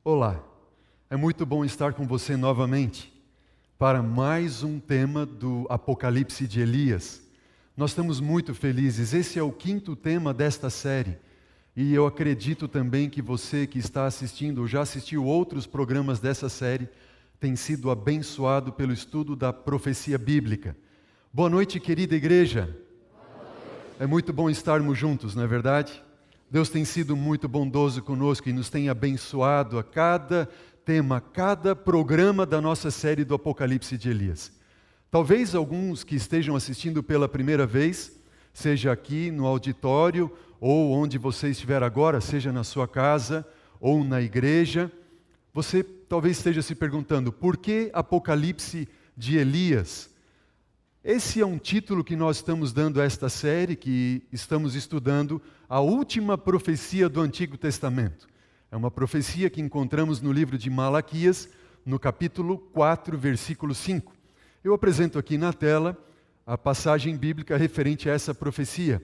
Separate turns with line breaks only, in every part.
Olá, é muito bom estar com você novamente para mais um tema do Apocalipse de Elias. Nós estamos muito felizes, esse é o 5º tema desta série e eu acredito também que você que está assistindo ou já assistiu outros programas dessa série tem sido abençoado pelo estudo da profecia bíblica. Boa noite, querida igreja. É muito bom estarmos juntos, não é verdade? Deus tem sido muito bondoso conosco e nos tem abençoado a cada tema, a cada programa da nossa série do Apocalipse de Elias. Talvez alguns que estejam assistindo pela primeira vez, seja aqui no auditório ou onde você estiver agora, seja na sua casa ou na igreja, você talvez esteja se perguntando, por que Apocalipse de Elias? Esse é um título que nós estamos dando a esta série, que estamos estudando a última profecia do Antigo Testamento. É uma profecia que encontramos no livro de Malaquias, no capítulo 4, versículo 5. Eu apresento aqui na tela a passagem bíblica referente a essa profecia.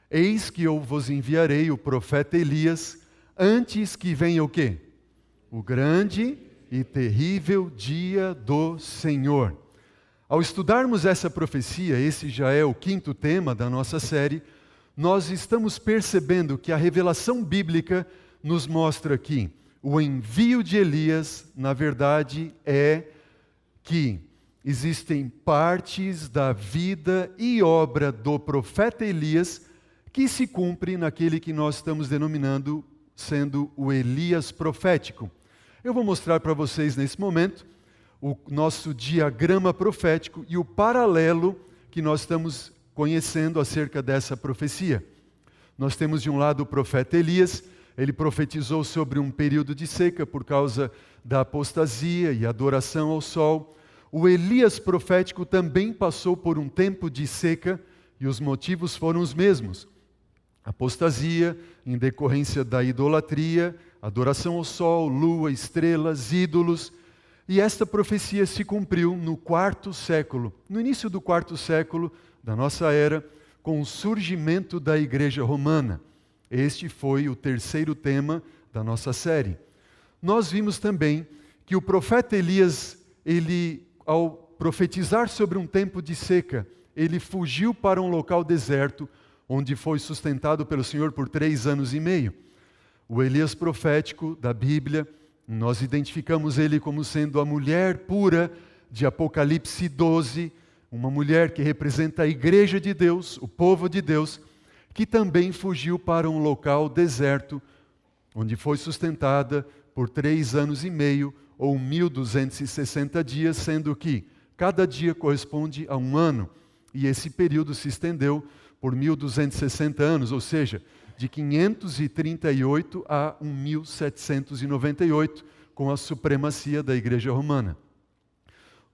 Eis que eu vos enviarei o profeta Elias, antes que venha o quê? O grande e terrível dia do Senhor. Ao estudarmos essa profecia, esse já é o 5º tema da nossa série, nós estamos percebendo que a revelação bíblica nos mostra que o envio de Elias, na verdade, é que existem partes da vida e obra do profeta Elias que se cumpre naquele que nós estamos denominando sendo o Elias profético. Eu vou mostrar para vocês nesse momento o nosso diagrama profético e o paralelo que nós estamos conhecendo acerca dessa profecia. Nós temos de um lado o profeta Elias, ele profetizou sobre um período de seca por causa da apostasia e adoração ao sol. O Elias profético também passou por um tempo de seca e os motivos foram os mesmos. Apostasia em decorrência da idolatria, adoração ao sol, lua, estrelas, ídolos. E esta profecia se cumpriu no 4º século, no início do 4º século da nossa era, com o surgimento da Igreja Romana. Este foi o 3º tema da nossa série. Nós vimos também que o profeta Elias, ao profetizar sobre um tempo de seca, ele fugiu para um local deserto, onde foi sustentado pelo Senhor por 3 anos e meio. O Elias profético da Bíblia, nós identificamos ele como sendo a mulher pura de Apocalipse 12, uma mulher que representa a igreja de Deus, o povo de Deus, que também fugiu para um local deserto, onde foi sustentada por 3 anos e meio, ou 1260 dias, sendo que cada dia corresponde a um ano, e esse período se estendeu por 1260 anos, ou seja, de 538 a 1798, com a supremacia da Igreja Romana.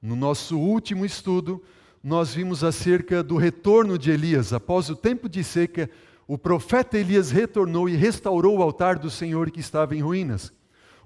No nosso último estudo, nós vimos acerca do retorno de Elias. Após o tempo de seca, o profeta Elias retornou e restaurou o altar do Senhor que estava em ruínas.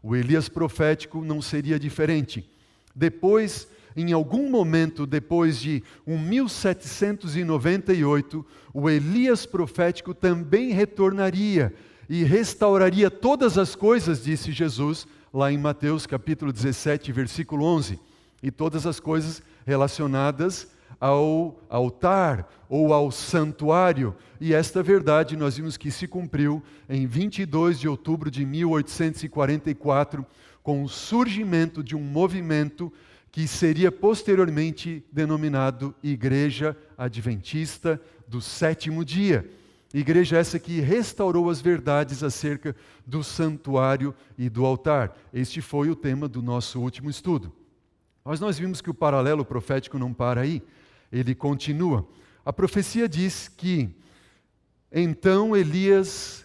O Elias profético não seria diferente. Depois, em algum momento depois de 1798, o Elias profético também retornaria e restauraria todas as coisas, disse Jesus, lá em Mateus capítulo 17, versículo 11. E todas as coisas relacionadas ao altar ou ao santuário. E esta verdade nós vimos que se cumpriu em 22 de outubro de 1844, com o surgimento de um movimento que seria posteriormente denominado Igreja Adventista do 7º dia. Igreja essa que restaurou as verdades acerca do santuário e do altar. Este foi o tema do nosso último estudo. Mas nós vimos que o paralelo profético não para aí, ele continua. A profecia diz que então Elias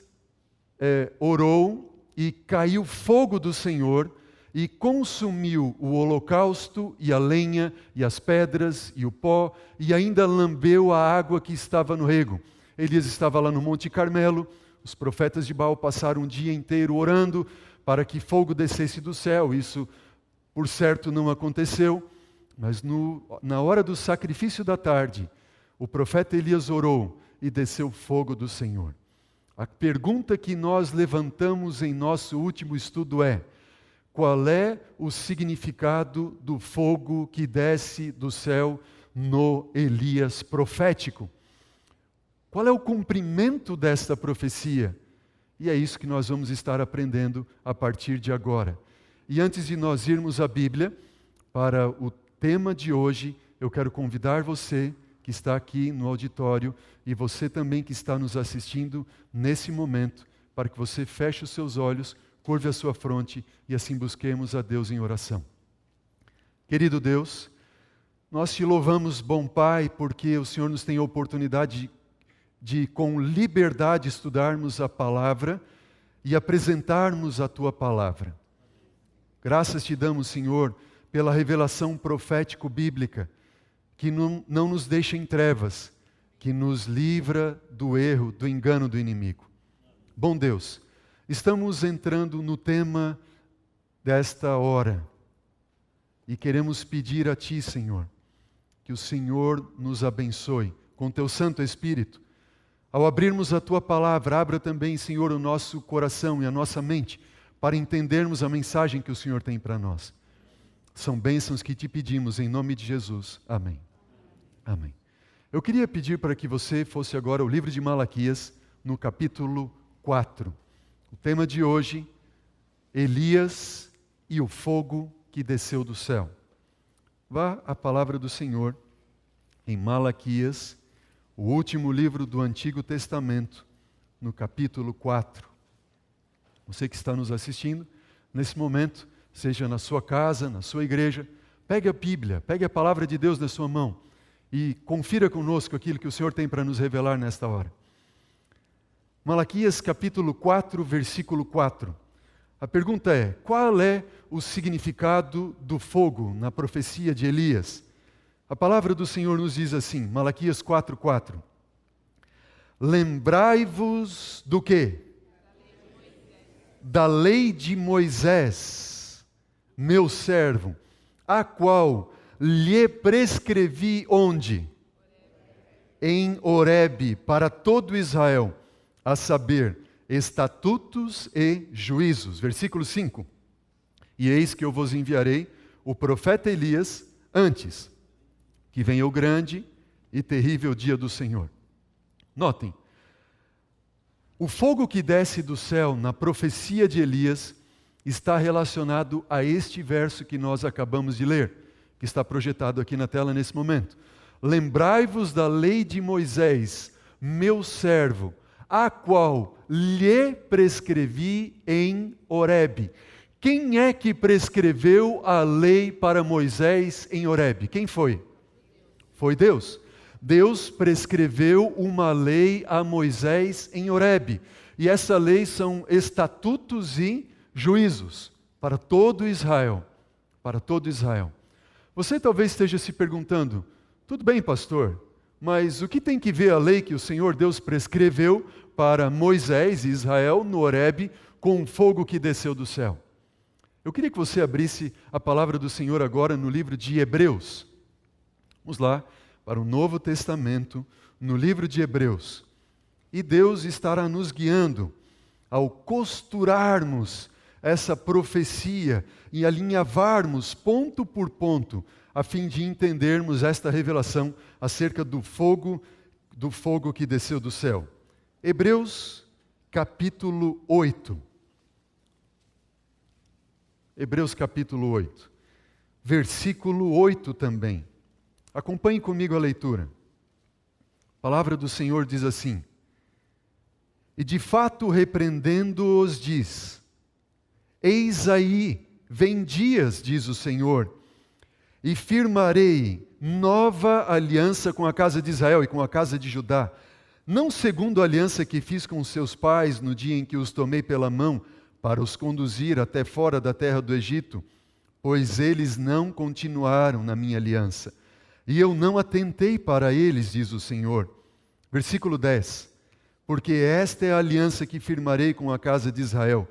orou e caiu fogo do Senhor e consumiu o holocausto e a lenha e as pedras e o pó e ainda lambeu a água que estava no rego. Elias estava lá no Monte Carmelo, os profetas de Baal passaram um dia inteiro orando para que fogo descesse do céu. Isso, por certo, não aconteceu, mas na hora do sacrifício da tarde, o profeta Elias orou e desceu fogo do Senhor. A pergunta que nós levantamos em nosso último estudo é: qual é o significado do fogo que desce do céu no Elias profético. Qual é o cumprimento desta profecia? E é isso que nós vamos estar aprendendo a partir de agora. E antes de nós irmos à Bíblia, para o tema de hoje, eu quero convidar você que está aqui no auditório e você também que está nos assistindo nesse momento, para que você feche os seus olhos, curve a sua fronte e assim busquemos a Deus em oração. Querido Deus, nós te louvamos, bom Pai, porque o Senhor nos tem a oportunidade de com liberdade estudarmos a palavra e apresentarmos a tua palavra. Graças te damos, Senhor, pela revelação profético-bíblica, que não nos deixa em trevas, que nos livra do erro, do engano do inimigo. Bom Deus, estamos entrando no tema desta hora e queremos pedir a Ti, Senhor, que o Senhor nos abençoe com Teu Santo Espírito. Ao abrirmos a Tua palavra, abra também, Senhor, o nosso coração e a nossa mente para entendermos a mensagem que o Senhor tem para nós. São bênçãos que Te pedimos em nome de Jesus. Amém. Amém. Eu queria pedir para que você fosse agora ao livro de Malaquias, no capítulo 4. O tema de hoje, Elias e o fogo que desceu do céu. Vá à palavra do Senhor em Malaquias, o último livro do Antigo Testamento, no capítulo 4. Você que está nos assistindo, nesse momento, seja na sua casa, na sua igreja, pegue a Bíblia, pegue a palavra de Deus na sua mão e confira conosco aquilo que o Senhor tem para nos revelar nesta hora. Malaquias capítulo 4, versículo 4. A pergunta é, qual é o significado do fogo na profecia de Elias? A palavra do Senhor nos diz assim, Malaquias 4, 4. Lembrai-vos do quê? Da lei de Moisés, meu servo, a qual lhe prescrevi onde? Em Horebe, para todo Israel, a saber, estatutos e juízos. Versículo 5. E eis que eu vos enviarei o profeta Elias antes que venha o grande e terrível dia do Senhor. Notem, o fogo que desce do céu na profecia de Elias está relacionado a este verso que nós acabamos de ler, que está projetado aqui na tela nesse momento. Lembrai-vos da lei de Moisés, meu servo, a qual lhe prescrevi em Horebe. Quem é que prescreveu a lei para Moisés em Horebe? Quem foi? Foi Deus. Deus prescreveu uma lei a Moisés em Horebe. E essa lei são estatutos e juízos para todo Israel. Para todo Israel. Você talvez esteja se perguntando, tudo bem, pastor, mas o que tem que ver a lei que o Senhor Deus prescreveu para Moisés e Israel no Horebe com o fogo que desceu do céu? Eu queria que você abrisse a palavra do Senhor agora no livro de Hebreus. Vamos lá para o Novo Testamento, no livro de Hebreus. E Deus estará nos guiando ao costurarmos essa profecia e alinhavarmos ponto por ponto, a fim de entendermos esta revelação acerca do fogo que desceu do céu. Hebreus capítulo 8. Hebreus capítulo 8. Versículo 8 também. Acompanhe comigo a leitura. A palavra do Senhor diz assim: E de fato repreendendo-os diz, eis aí, vem dias, diz o Senhor, e firmarei nova aliança com a casa de Israel e com a casa de Judá, não segundo a aliança que fiz com seus pais no dia em que os tomei pela mão para os conduzir até fora da terra do Egito, pois eles não continuaram na minha aliança. E eu não atentei para eles, diz o Senhor. Versículo 10. Porque esta é a aliança que firmarei com a casa de Israel.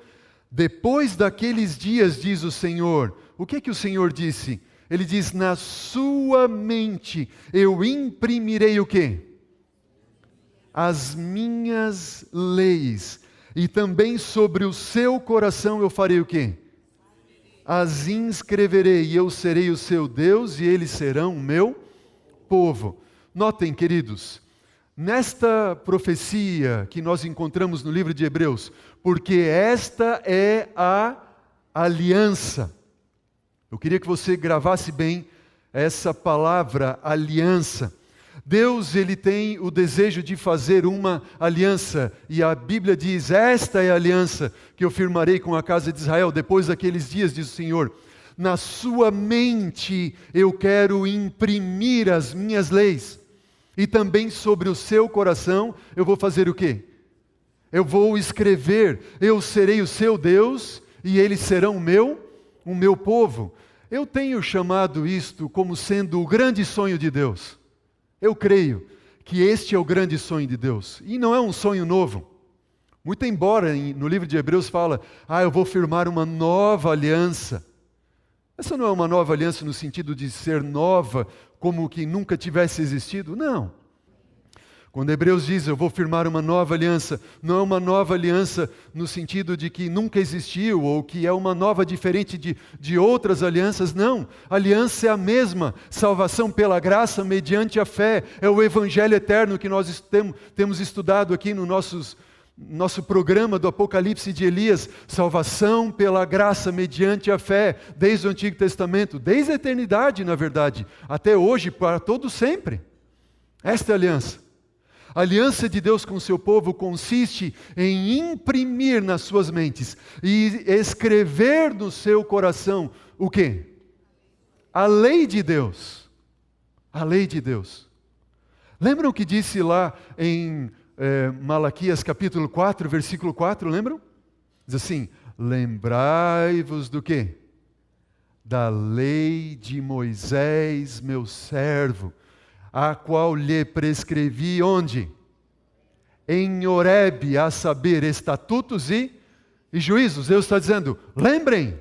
Depois daqueles dias, diz o Senhor. O que o Senhor disse? Ele diz, na sua mente eu imprimirei o quê? As minhas leis. E também sobre o seu coração eu farei o quê? as inscreverei, e eu serei o seu Deus, e eles serão o meu povo. Notem, queridos, nesta profecia que nós encontramos no livro de Hebreus, porque esta é a aliança. Eu queria que você gravasse bem essa palavra, aliança. Deus, Ele tem o desejo de fazer uma aliança, e a Bíblia diz, esta é a aliança que eu firmarei com a casa de Israel, depois daqueles dias, diz o Senhor. Na sua mente eu quero imprimir as minhas leis, e também sobre o seu coração eu vou fazer o quê? Eu vou escrever, eu serei o seu Deus, e eles serão o meu povo. Eu tenho chamado isto como sendo o grande sonho de Deus. Eu creio que este é o grande sonho de Deus. E não é um sonho novo. Muito embora no livro de Hebreus fala, eu vou firmar uma nova aliança. Essa não é uma nova aliança no sentido de ser nova, como que nunca tivesse existido. Não. Quando Hebreus diz, eu vou firmar uma nova aliança, não é uma nova aliança no sentido de que nunca existiu, ou que é uma nova diferente de outras alianças, não. A aliança é a mesma, salvação pela graça mediante a fé, é o Evangelho eterno que nós temos estudado aqui no nosso programa do Apocalipse de Elias, salvação pela graça mediante a fé, desde o Antigo Testamento, desde a eternidade, na verdade, até hoje, para todo sempre. Esta é a aliança. A aliança de Deus com o seu povo consiste em imprimir nas suas mentes e escrever no seu coração o quê? A lei de Deus. A lei de Deus. Lembram o que disse lá em Malaquias capítulo 4, versículo 4, lembram? Diz assim, lembrai-vos do quê? Da lei de Moisés, meu servo, a qual lhe prescrevi onde? Em Horebe, a saber, estatutos e juízos. Deus está dizendo, lembrem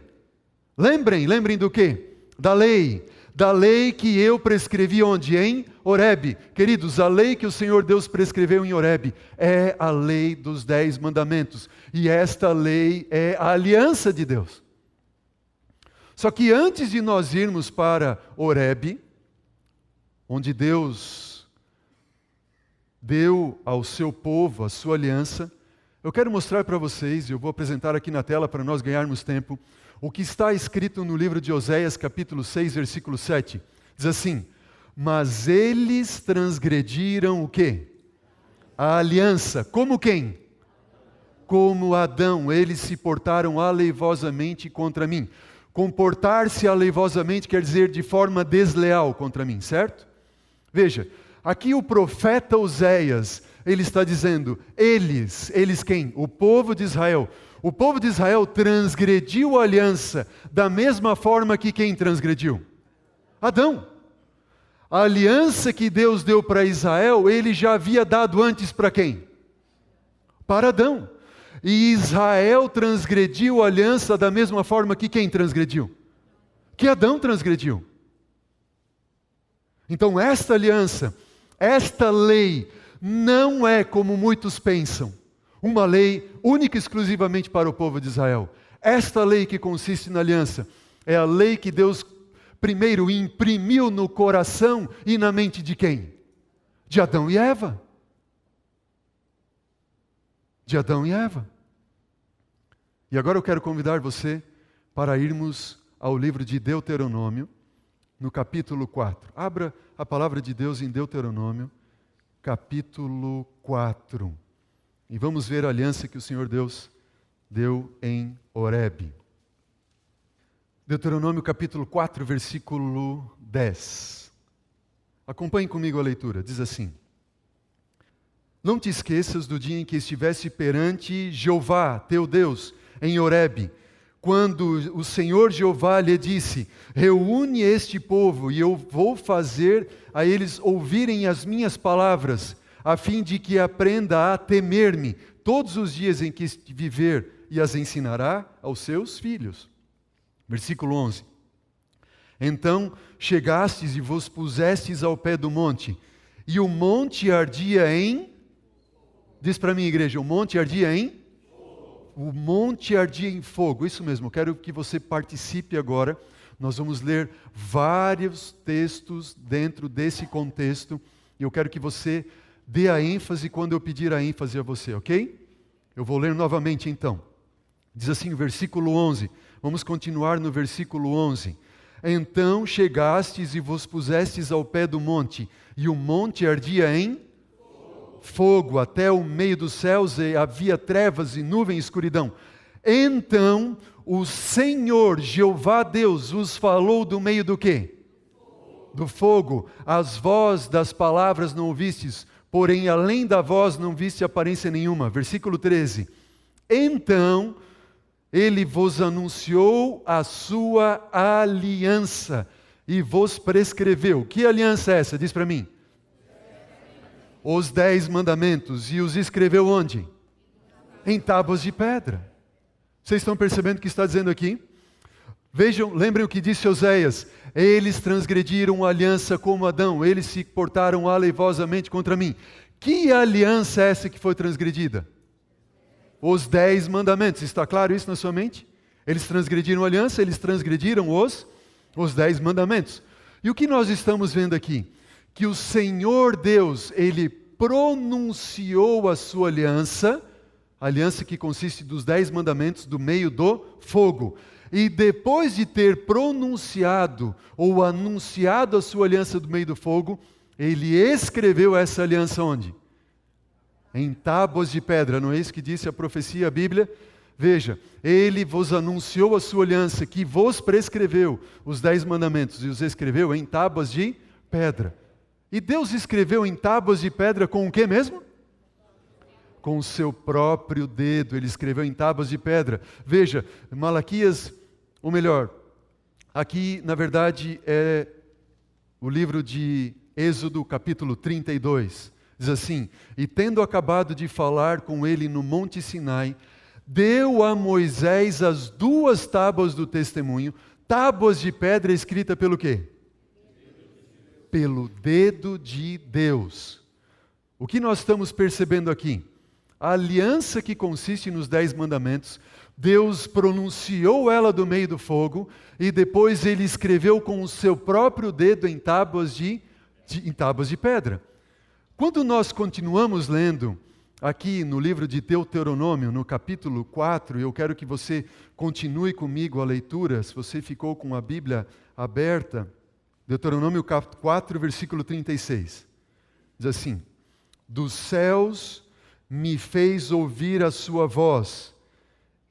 do quê? Da lei que eu prescrevi onde? Em Horebe. Queridos, a lei que o Senhor Deus prescreveu em Horebe é a lei dos 10 mandamentos. E esta lei é a aliança de Deus. Só que antes de nós irmos para Horebe, onde Deus deu ao seu povo a sua aliança, eu quero mostrar para vocês, e eu vou apresentar aqui na tela para nós ganharmos tempo, o que está escrito no livro de Oséias, capítulo 6, versículo 7. Diz assim, mas eles transgrediram o quê? A aliança. Como quem? Como Adão, eles se portaram aleivosamente contra mim. Comportar-se aleivosamente quer dizer de forma desleal contra mim, certo? Veja, aqui o profeta Oséias, ele está dizendo, eles quem? O povo de Israel. O povo de Israel transgrediu a aliança da mesma forma que quem transgrediu? Adão. A aliança que Deus deu para Israel, ele já havia dado antes para quem? Para Adão. E Israel transgrediu a aliança da mesma forma que quem transgrediu? Que Adão transgrediu. Então esta aliança, esta lei, não é como muitos pensam, uma lei única e exclusivamente para o povo de Israel. Esta lei que consiste na aliança, é a lei que Deus primeiro imprimiu no coração e na mente de quem? De Adão e Eva. De Adão e Eva. E agora eu quero convidar você para irmos ao livro de Deuteronômio, no capítulo 4. Abra a palavra de Deus em Deuteronômio, capítulo 4. E vamos ver a aliança que o Senhor Deus deu em Horebe. Deuteronômio capítulo 4, versículo 10. Acompanhe comigo a leitura. Diz assim: não te esqueças do dia em que estivesse perante Jeová, teu Deus, em Horebe, quando o Senhor Jeová lhe disse, reúne este povo e eu vou fazer a eles ouvirem as minhas palavras, a fim de que aprenda a temer-me todos os dias em que viver e as ensinará aos seus filhos. Versículo 11. Então chegastes e vos pusestes ao pé do monte, e o monte ardia em... Diz para mim, igreja, o monte ardia em o monte ardia em fogo. Isso mesmo, eu quero que você participe agora. Nós vamos ler vários textos dentro desse contexto. E eu quero que você dê a ênfase quando eu pedir a ênfase a você, ok? Eu vou ler novamente então. Diz assim o versículo 11. Vamos continuar no versículo 11. Então chegastes e vos pusestes ao pé do monte, e o monte ardia em fogo até o meio dos céus, e havia trevas e nuvem e escuridão. Então o Senhor, Jeová Deus, vos falou do meio do quê? Do fogo. As voz das palavras não ouvistes, porém além da voz não viste aparência nenhuma. Versículo 13. Então ele vos anunciou a sua aliança e vos prescreveu. Que aliança é essa? Diz para mim. Os 10 mandamentos. E os escreveu onde? Em tábuas de pedra. Vocês estão percebendo o que está dizendo aqui? Vejam, lembrem o que disse Oséias. Eles transgrediram a aliança como Adão. Eles se portaram aleivosamente contra mim. Que aliança é essa que foi transgredida? Os 10 mandamentos. Está claro isso na sua mente? Eles transgrediram a aliança, eles transgrediram os 10 mandamentos. E o que nós estamos vendo aqui? Que o Senhor Deus, Ele pronunciou a sua aliança, a aliança que consiste dos 10 mandamentos do meio do fogo. E depois de ter pronunciado ou anunciado a sua aliança do meio do fogo, Ele escreveu essa aliança onde? Em tábuas de pedra, não é isso que disse a profecia, a Bíblia? Veja, Ele vos anunciou a sua aliança, que vos prescreveu os 10 mandamentos, e os escreveu em tábuas de pedra. E Deus escreveu em tábuas de pedra com o que mesmo? Com o seu próprio dedo, Ele escreveu em tábuas de pedra. Veja, Malaquias, ou melhor, aqui na verdade é o livro de Êxodo, capítulo 32. Diz assim: e tendo acabado de falar com ele no Monte Sinai, deu a Moisés as 2 tábuas do testemunho, tábuas de pedra escrita pelo quê? Pelo dedo de Deus. O que nós estamos percebendo aqui? A aliança que consiste nos 10 mandamentos, Deus pronunciou ela do meio do fogo, e depois Ele escreveu com o seu próprio dedo em tábuas de pedra. Quando nós continuamos lendo aqui no livro de Deuteronômio, no capítulo 4, eu quero que você continue comigo a leitura, se você ficou com a Bíblia aberta, Deuteronômio 4, versículo 36. Diz assim: dos céus me fez ouvir a sua voz,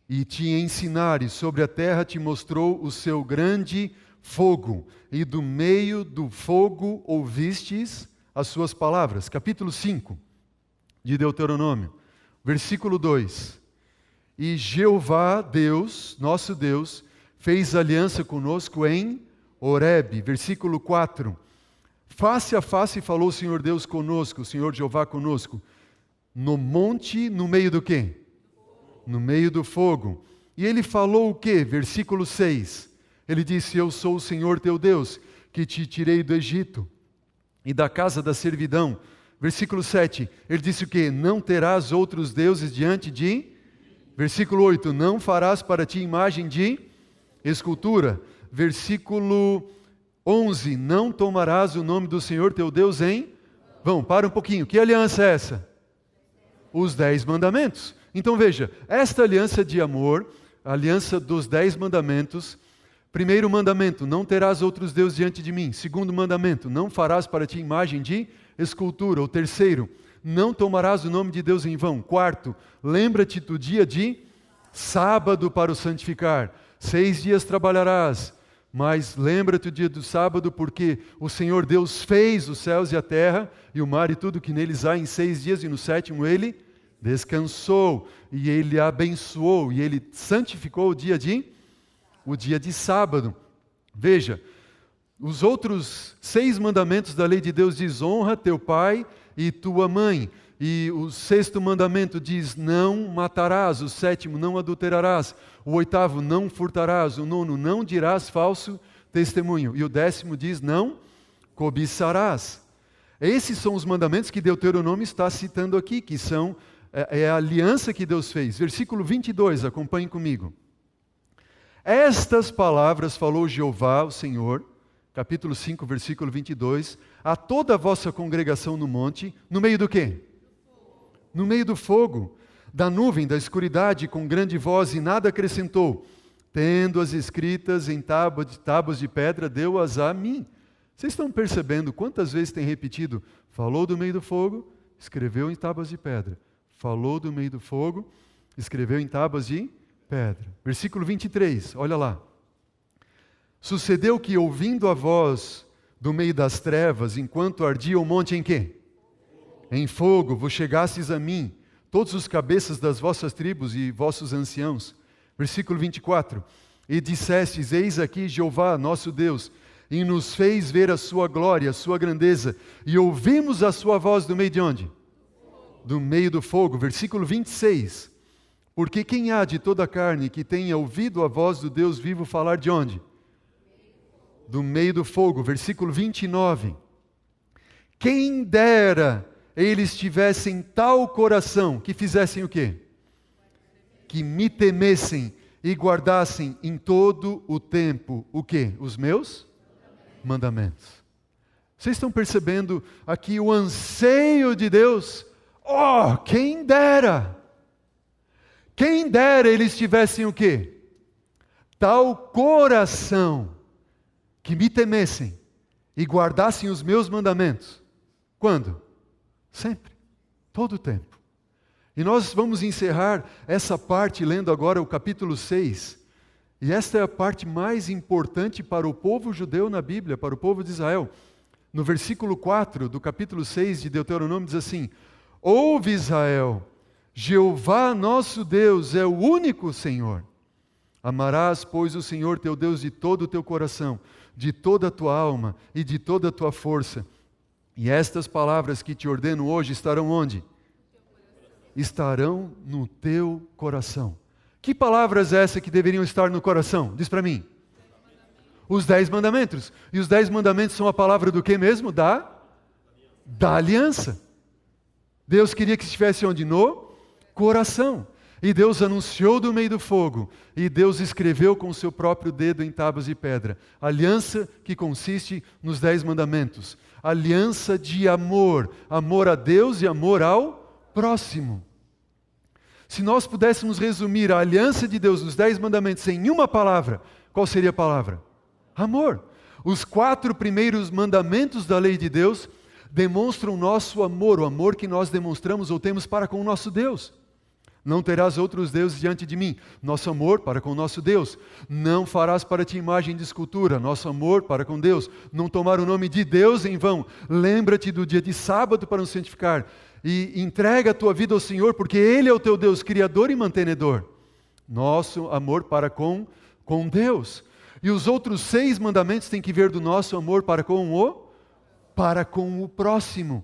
e te ensinar, e sobre a terra te mostrou o seu grande fogo, e do meio do fogo ouvistes as suas palavras. Capítulo 5 de Deuteronômio, versículo 2. E Jeová Deus, nosso Deus, fez aliança conosco em Horebe. Versículo 4. Face a face falou o Senhor Deus conosco, o Senhor Jeová conosco, no monte, no meio do quê? No meio do fogo. E ele falou o quê? Versículo 6. Ele disse: eu sou o Senhor teu Deus, que te tirei do Egito e da casa da servidão. Versículo 7, ele disse o quê? Não terás outros deuses diante de... Versículo 8, não farás para ti imagem de escultura. Versículo 11, não tomarás o nome do Senhor teu Deus em... Vamos, para um pouquinho, que aliança é essa? Os 10 mandamentos. Então veja, esta aliança de amor, a aliança dos 10 mandamentos... Primeiro mandamento, não terás outros deuses diante de mim. Segundo mandamento, não farás para ti imagem de escultura. O terceiro, não tomarás o nome de Deus em vão. Quarto, lembra-te do dia de sábado para o santificar. 6 dias trabalharás, mas lembra-te do dia do sábado, porque o Senhor Deus fez os céus e a terra, e o mar e tudo que neles há em 6 dias, e no 7º Ele descansou, e Ele abençoou, e Ele santificou o dia de sábado. Veja, os outros 6 mandamentos da lei de Deus diz: honra teu pai e tua mãe. E o 6º mandamento diz: não matarás. O 7º, não adulterarás. O 8º, não furtarás. O 9º, não dirás falso testemunho. E o 10º diz: não cobiçarás. Esses são os mandamentos que Deuteronômio está citando aqui, que são é a aliança que Deus fez. Versículo 22, acompanhe comigo. Estas palavras falou Jeová, o Senhor, capítulo 5, versículo 22, a toda a vossa congregação no monte, no meio do quê? No meio do fogo, da nuvem, da escuridade, com grande voz, e nada acrescentou. Tendo-as escritas em tábuas de pedra, deu-as a mim. Vocês estão percebendo quantas vezes tem repetido? Falou do meio do fogo, escreveu em tábuas de pedra. Falou do meio do fogo, escreveu em tábuas de pedra. Versículo 23, olha lá. Sucedeu que, ouvindo a voz do meio das trevas, enquanto ardia o monte em quê? Em fogo, vos chegastes a mim, todos os cabeças das vossas tribos e vossos anciãos. Versículo 24. E dissestes, eis aqui Jeová, nosso Deus, e nos fez ver a sua glória, a sua grandeza, e ouvimos a sua voz do meio de onde? Do meio do fogo. Versículo 26. Porque quem há de toda a carne que tenha ouvido a voz do Deus vivo falar de onde? Do meio do fogo. Versículo 29. Quem dera eles tivessem tal coração que fizessem o quê? Que me temessem e guardassem em todo o tempo o quê? Os meus mandamentos. Vocês estão percebendo aqui o anseio de Deus? Oh, quem dera! Quem dera eles tivessem o quê? Tal coração que me temessem e guardassem os meus mandamentos. Quando? Sempre. Todo o tempo. E nós vamos encerrar essa parte lendo agora o capítulo 6. E esta é a parte mais importante para o povo judeu na Bíblia, para o povo de Israel. No versículo 4 do capítulo 6 de Deuteronômio diz assim: Ouve Israel, Jeová nosso Deus é o único Senhor. Amarás, pois, o Senhor teu Deus de todo o teu coração, de toda a tua alma e de toda a tua força. E estas palavras que te ordeno hoje estarão onde? Estarão no teu coração. Que palavras é essa que deveriam estar no coração? Diz para mim. Os 10 mandamentos. E os 10 mandamentos são a palavra do que mesmo? Da aliança. Deus queria que estivesse onde? No coração. E Deus anunciou do meio do fogo. E Deus escreveu com o seu próprio dedo em tábuas de pedra. Aliança que consiste nos 10 mandamentos. Aliança de amor. Amor a Deus e amor ao próximo. Se nós pudéssemos resumir a aliança de Deus nos 10 mandamentos em uma palavra, qual seria a palavra? Amor. Os 4 primeiros mandamentos da lei de Deus demonstram o nosso amor, o amor que nós demonstramos ou temos para com o nosso Deus. Não terás outros deuses diante de mim. Nosso amor para com o nosso Deus. Não farás para ti imagem de escultura. Nosso amor para com Deus. Não tomar o nome de Deus em vão. Lembra-te do dia de sábado para nos santificar. E entrega a tua vida ao Senhor, porque Ele é o teu Deus, Criador e mantenedor. Nosso amor para com Deus. E os outros 6 mandamentos têm que ver do nosso amor para com o próximo.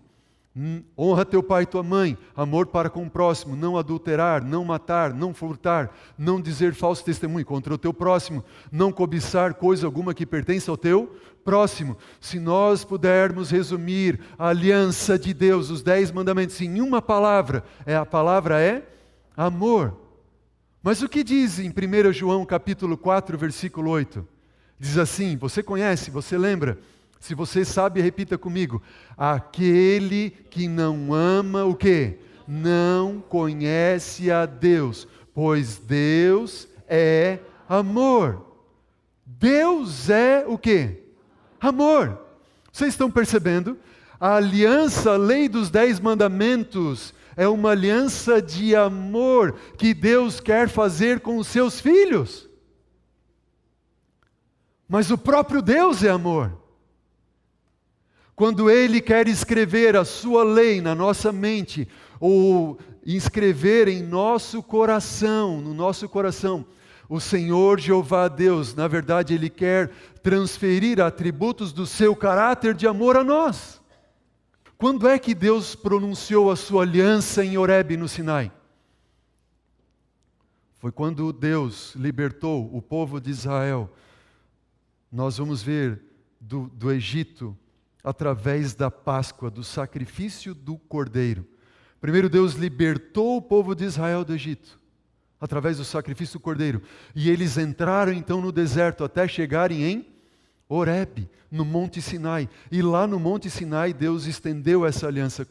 Honra teu pai e tua mãe, amor para com o próximo, não adulterar, não matar, não furtar, não dizer falso testemunho contra o teu próximo, não cobiçar coisa alguma que pertence ao teu próximo. Se nós pudermos resumir a aliança de Deus, os 10 mandamentos em uma palavra, a palavra é amor. Mas o que diz em 1 João capítulo 4, versículo 8? Diz assim, você conhece, você lembra? Se você sabe, repita comigo. Aquele que não ama o quê? Não conhece a Deus, pois Deus é amor. Deus é o quê? Amor. Vocês estão percebendo? A aliança, a lei dos 10 mandamentos, é uma aliança de amor que Deus quer fazer com os seus filhos. Mas o próprio Deus é amor. Quando Ele quer escrever a sua lei na nossa mente, ou inscrever em nosso coração, no nosso coração, o Senhor Jeová Deus, na verdade, Ele quer transferir atributos do seu caráter de amor a nós. Quando é que Deus pronunciou a sua aliança em Horebe, no Sinai? Foi quando Deus libertou o povo de Israel. Nós vamos ver do Egito, através da Páscoa, do sacrifício do Cordeiro. Primeiro Deus libertou o povo de Israel do Egito, através do sacrifício do cordeiro. E eles entraram então no deserto até chegarem em Horebe, no Monte Sinai. E lá no Monte Sinai Deus estendeu essa aliança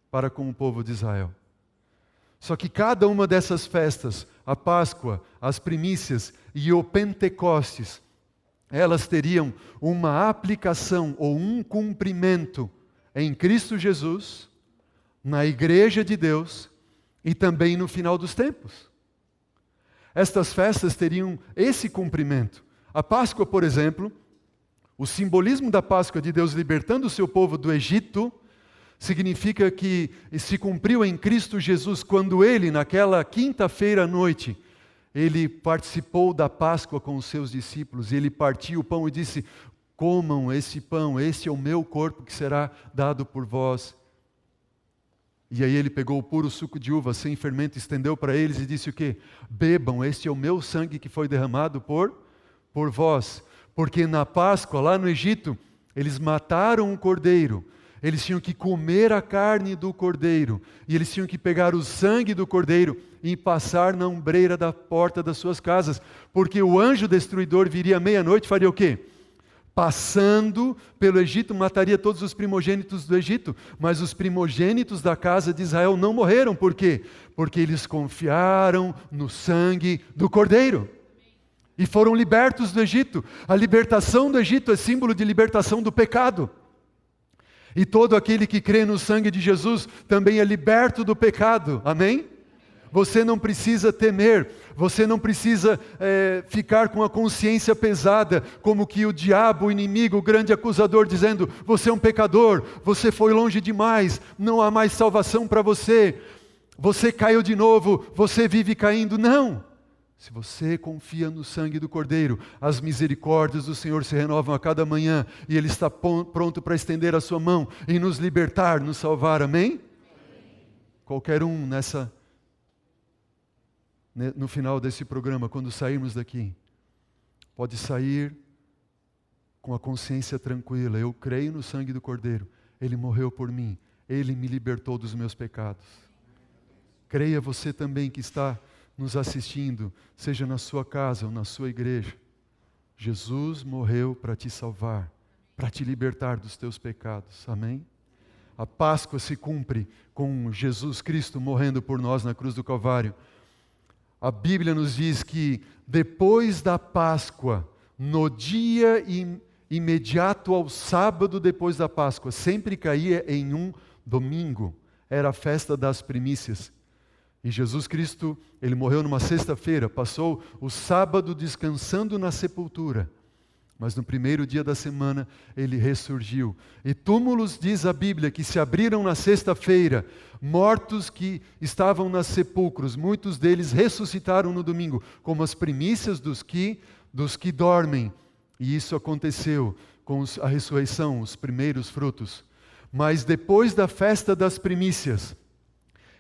para com o povo de Israel. Só que cada uma dessas festas, a Páscoa, as primícias e o Pentecostes, elas teriam uma aplicação ou um cumprimento em Cristo Jesus, na Igreja de Deus e também no final dos tempos. Estas festas teriam esse cumprimento. A Páscoa, por exemplo, o simbolismo da Páscoa de Deus libertando o seu povo do Egito, significa que se cumpriu em Cristo Jesus quando Ele, naquela quinta-feira à noite, Ele participou da Páscoa com os seus discípulos, e Ele partiu o pão e disse: comam esse pão, esse é o meu corpo que será dado por vós. E aí Ele pegou o puro suco de uva sem fermento, estendeu para eles e disse o quê? Bebam, este é o meu sangue que foi derramado por vós. Porque na Páscoa, lá no Egito, eles mataram um cordeiro, eles tinham que comer a carne do cordeiro, e eles tinham que pegar o sangue do cordeiro e passar na ombreira da porta das suas casas, porque o anjo destruidor viria à meia-noite e faria o quê? Passando pelo Egito, mataria todos os primogênitos do Egito, mas os primogênitos da casa de Israel não morreram. Por quê? Porque eles confiaram no sangue do cordeiro e foram libertos do Egito. A libertação do Egito é símbolo de libertação do pecado. E todo aquele que crê no sangue de Jesus também é liberto do pecado. Amém? Você não precisa temer, você não precisa ficar com a consciência pesada, como que o diabo, o inimigo, o grande acusador, dizendo: você é um pecador, você foi longe demais, não há mais salvação para você, você caiu de novo, você vive caindo. Não! Se você confia no sangue do Cordeiro, as misericórdias do Senhor se renovam a cada manhã, e Ele está pronto para estender a sua mão e nos libertar, nos salvar. Amém? Qualquer um no final desse programa, quando sairmos daqui, pode sair com a consciência tranquila: eu creio no sangue do Cordeiro, Ele morreu por mim, Ele me libertou dos meus pecados. Creia você também que está nos assistindo, seja na sua casa ou na sua igreja. Jesus morreu para te salvar, para te libertar dos teus pecados. Amém? A Páscoa se cumpre com Jesus Cristo morrendo por nós na cruz do Calvário. A Bíblia nos diz que depois da Páscoa, no dia imediato ao sábado depois da Páscoa, sempre caía em um domingo, era a festa das primícias. E Jesus Cristo, Ele morreu numa sexta-feira, passou o sábado descansando na sepultura, mas no primeiro dia da semana Ele ressurgiu. E túmulos, diz a Bíblia, que se abriram na sexta-feira, mortos que estavam nos sepulcros, muitos deles ressuscitaram no domingo, como as primícias dos que dormem. E isso aconteceu com a ressurreição, os primeiros frutos. Mas depois da festa das primícias,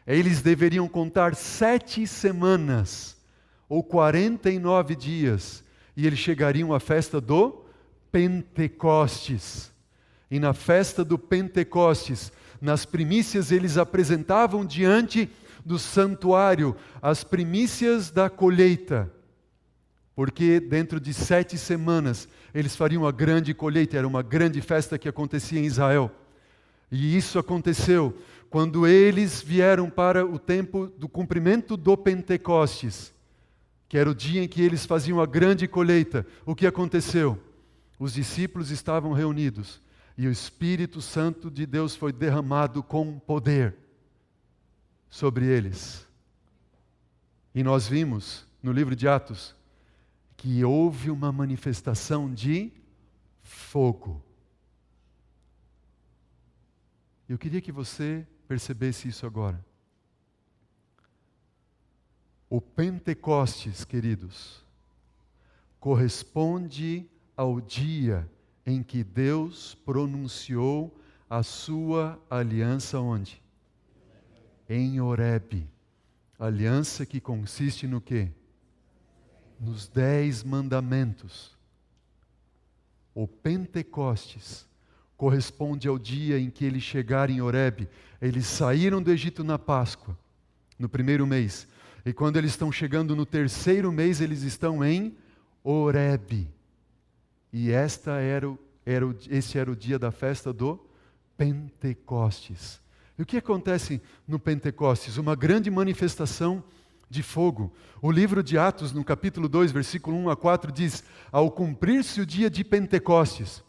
eles deveriam contar 7 semanas, ou 49 dias, e eles chegariam à festa do Pentecostes. E na festa do Pentecostes, nas primícias, eles apresentavam diante do santuário as primícias da colheita, porque dentro de 7 semanas eles fariam a grande colheita, era uma grande festa que acontecia em Israel. E isso aconteceu quando eles vieram para o tempo do cumprimento do Pentecostes, que era o dia em que eles faziam a grande colheita. O que aconteceu? Os discípulos estavam reunidos e o Espírito Santo de Deus foi derramado com poder sobre eles. E nós vimos no livro de Atos que houve uma manifestação de fogo. Eu queria que você percebesse isso agora. O Pentecostes, queridos, corresponde ao dia em que Deus pronunciou a sua aliança onde? Em Horebe. Aliança que consiste no quê? Nos 10 mandamentos. O Pentecostes corresponde ao dia em que eles chegaram em Horebe. Eles saíram do Egito na Páscoa, no primeiro mês. E quando eles estão chegando no terceiro mês, eles estão em Horebe. E esse era o dia da festa do Pentecostes. E o que acontece no Pentecostes? Uma grande manifestação de fogo. O livro de Atos, no capítulo 2, versículo 1 a 4, diz: ao cumprir-se o dia de Pentecostes,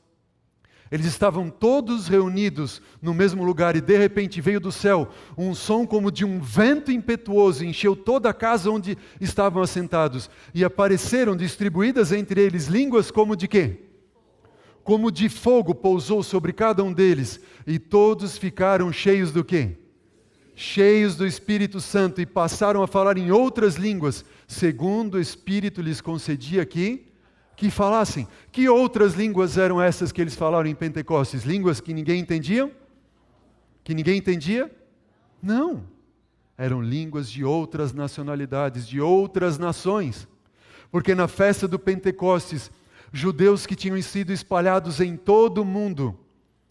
eles estavam todos reunidos no mesmo lugar e de repente veio do céu um som como de um vento impetuoso, encheu toda a casa onde estavam assentados e apareceram distribuídas entre eles línguas como de quê? Como de fogo pousou sobre cada um deles e todos ficaram cheios do quê? Cheios do Espírito Santo e passaram a falar em outras línguas, segundo o Espírito lhes concedia que falassem. Que outras línguas eram essas que eles falaram em Pentecostes? Línguas que ninguém entendia? Que ninguém entendia? Não. Eram línguas de outras nacionalidades, de outras nações. Porque na festa do Pentecostes, judeus que tinham sido espalhados em todo o mundo,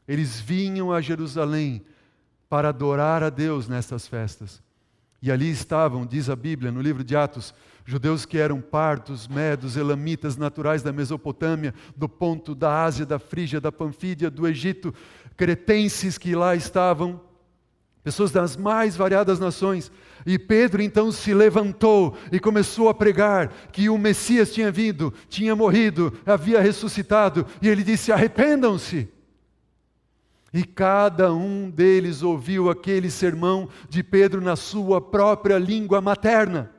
eles vinham a Jerusalém para adorar a Deus nessas festas. E ali estavam, diz a Bíblia, no livro de Atos, judeus que eram partos, medos, elamitas, naturais da Mesopotâmia, do Ponto, da Ásia, da Frígia, da Panfídia, do Egito, cretenses que lá estavam, pessoas das mais variadas nações. E Pedro então se levantou e começou a pregar que o Messias tinha vindo, tinha morrido, havia ressuscitado, e ele disse: arrependam-se. E cada um deles ouviu aquele sermão de Pedro na sua própria língua materna.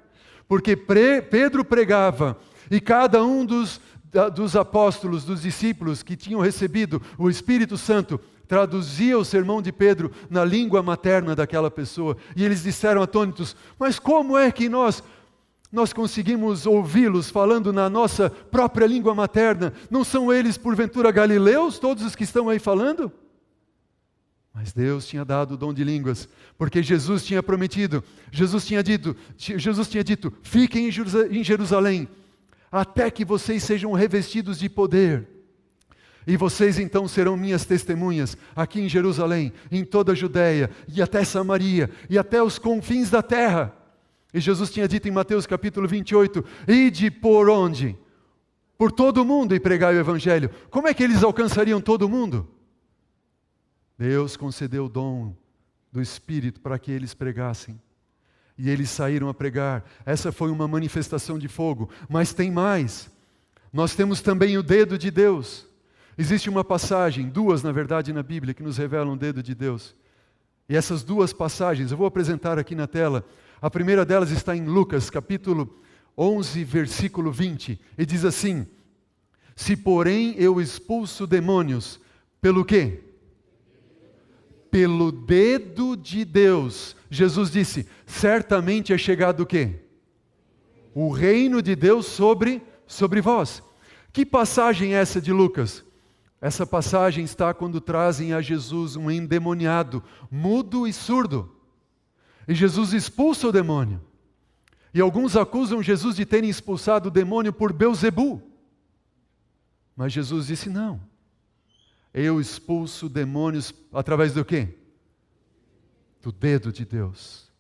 Porque Pedro pregava, e cada um dos apóstolos, dos discípulos que tinham recebido o Espírito Santo, traduzia o sermão de Pedro na língua materna daquela pessoa. E eles disseram atônitos: mas como é que nós conseguimos ouvi-los falando na nossa própria língua materna? Não são eles, porventura, galileus, todos os que estão aí falando? Mas Deus tinha dado o dom de línguas, porque Jesus tinha prometido, Jesus tinha dito, fiquem em Jerusalém, até que vocês sejam revestidos de poder. E vocês então serão minhas testemunhas, aqui em Jerusalém, em toda a Judéia, e até Samaria, e até os confins da terra. E Jesus tinha dito em Mateus capítulo 28, ide por onde? Por todo o mundo e pregai o Evangelho. Como é que eles alcançariam todo o mundo? Deus concedeu o dom do Espírito para que eles pregassem. E eles saíram a pregar. Essa foi uma manifestação de fogo. Mas tem mais. Nós temos também o dedo de Deus. Existe uma passagem, duas na verdade na Bíblia, que nos revelam o dedo de Deus. E essas duas passagens, eu vou apresentar aqui na tela. A primeira delas está em Lucas, capítulo 11, versículo 20. E diz assim: se porém eu expulso demônios, pelo quê? Pelo dedo de Deus. Jesus disse: certamente é chegado o quê? O reino de Deus sobre vós. Que passagem é essa de Lucas? Essa passagem está quando trazem a Jesus um endemoniado, mudo e surdo. E Jesus expulsa o demônio. E alguns acusam Jesus de terem expulsado o demônio por Belzebu. Mas Jesus disse: não. Eu expulso demônios através do quê? Do dedo de Deus.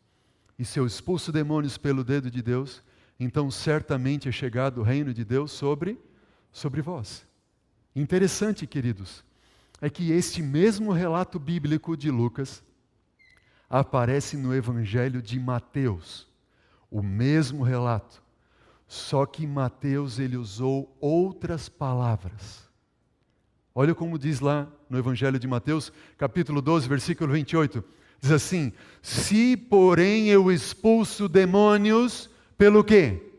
E se eu expulso demônios pelo dedo de Deus, então certamente é chegado o reino de Deus sobre vós. Interessante, queridos, é que este mesmo relato bíblico de Lucas aparece no Evangelho de Mateus. O mesmo relato. Só que Mateus ele usou outras palavras. Olha como diz lá no Evangelho de Mateus, capítulo 12, versículo 28. Diz assim: se porém eu expulso demônios, pelo quê?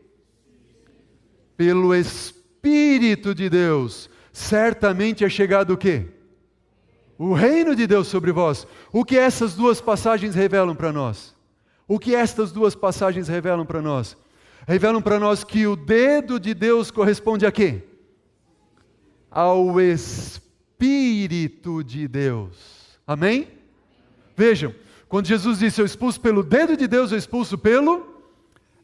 Pelo Espírito de Deus, certamente é chegado o quê? O reino de Deus sobre vós. O que essas duas passagens revelam para nós? O que estas duas passagens revelam para nós? Revelam para nós que o dedo de Deus corresponde a quê? Ao Espírito de Deus. Amém? Vejam, quando Jesus disse: eu expulso pelo dedo de Deus, eu expulso pelo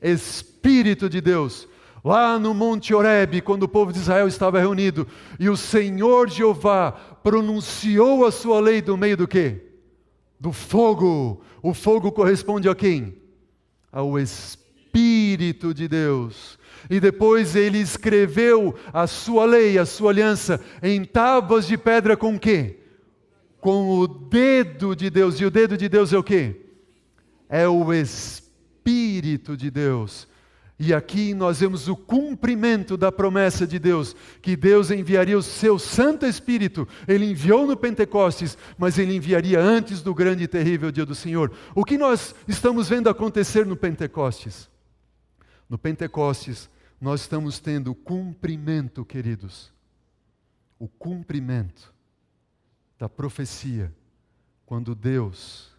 Espírito de Deus. Lá no Monte Horebe, quando o povo de Israel estava reunido, e o Senhor Jeová pronunciou a sua lei do meio do quê? Do fogo. O fogo corresponde a quem? Ao Espírito de Deus. E depois ele escreveu a sua lei, a sua aliança, em tábuas de pedra com o quê? Com o dedo de Deus. E o dedo de Deus é o quê? É o Espírito de Deus. E aqui nós vemos o cumprimento da promessa de Deus, que Deus enviaria o seu Santo Espírito. Ele enviou no Pentecostes, mas ele enviaria antes do grande e terrível dia do Senhor. O que nós estamos vendo acontecer no Pentecostes? No Pentecostes, nós estamos tendo o cumprimento, queridos, o cumprimento da profecia, quando Deus,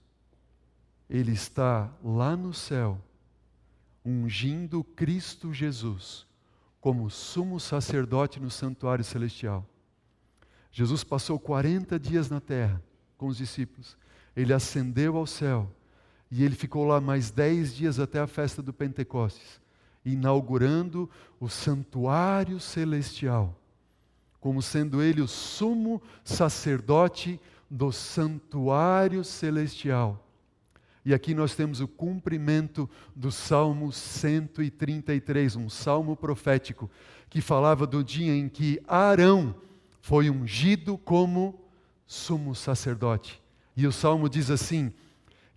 Ele está lá no céu, ungindo Cristo Jesus como sumo sacerdote no santuário celestial. Jesus passou 40 dias na terra com os discípulos. Ele ascendeu ao céu e ele ficou lá mais 10 dias até a festa do Pentecostes, inaugurando o santuário celestial, como sendo ele o sumo sacerdote do santuário celestial. E aqui nós temos o cumprimento do Salmo 133, um salmo profético, que falava do dia em que Arão foi ungido como sumo sacerdote. E o salmo diz assim,